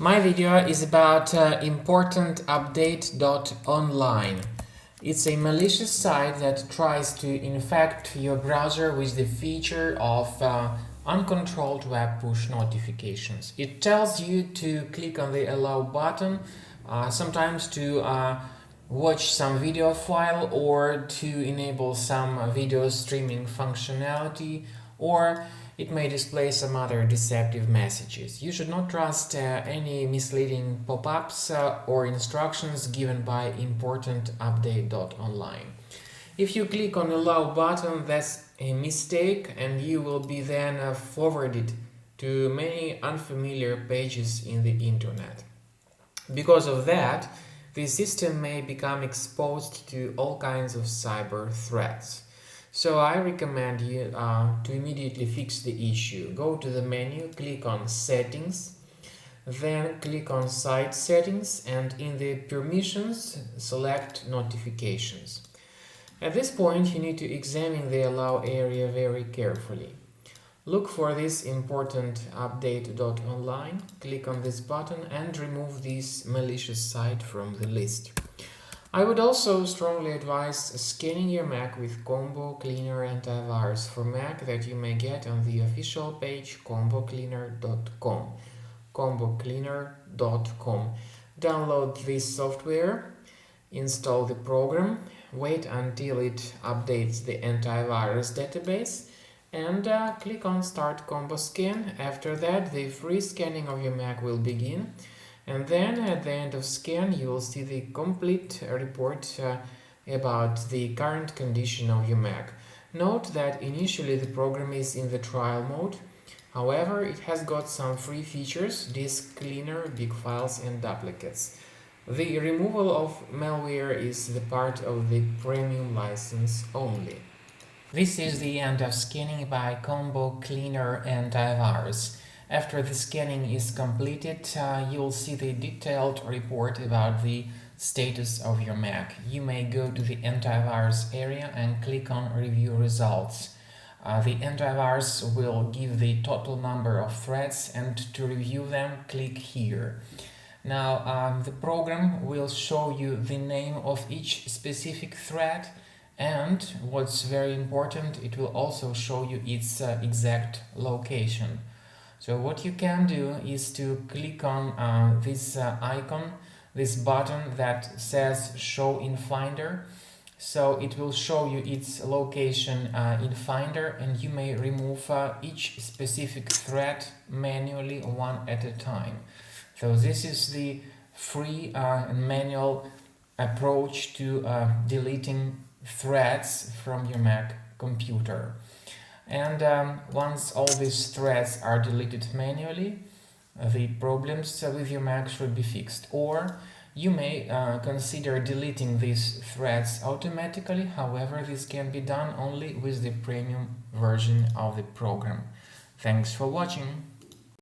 My video is about Important-update.online. It's a malicious site that tries to infect your browser with the feature of uncontrolled web push notifications. It tells you to click on the allow button, sometimes to watch some video file or to enable some video streaming functionality, or it may display some other deceptive messages. You should not trust any misleading pop-ups or instructions given by Important-update.online. If you click on the allow button, that's a mistake and you will be then forwarded to many unfamiliar pages in the internet. Because of that, the system may become exposed to all kinds of cyber threats. So I recommend you to immediately fix the issue. Go to the menu, click on Settings, then click on Site Settings, and in the Permissions, select Notifications. At this point, you need to examine the Allow area very carefully. Look for this Important-update.online, click on this button and remove this malicious site from the list. I would also strongly advise scanning your Mac with Combo Cleaner Antivirus for Mac that you may get on the official page combocleaner.com. combocleaner.com. Download this software, install the program, wait until it updates the antivirus database, and click on Start Combo Scan. After that, the free scanning of your Mac will begin. And then at the end of scan, you will see the complete report about the current condition of your Mac. Note that initially the program is in the trial mode. However, it has got some free features: disk cleaner, big files and duplicates. The removal of malware is the part of the premium license only. This is the end of scanning by Combo Cleaner Antivirus. After the scanning is completed, you'll see the detailed report about the status of your Mac. You may go to the antivirus area and click on Review Results. The antivirus will give the total number of threats, and to review them, click here. Now, the program will show you the name of each specific threat, and what's very important, it will also show you its exact location. So what you can do is to click on this icon, this button that says Show in Finder. So it will show you its location in Finder, and you may remove each specific threat manually, one at a time. So this is the free and manual approach to deleting threats from your Mac computer. And once all these threads are deleted manually, the problems with your Mac should be fixed. Or you may consider deleting these threads automatically. However, this can be done only with the premium version of the program. Thanks for watching.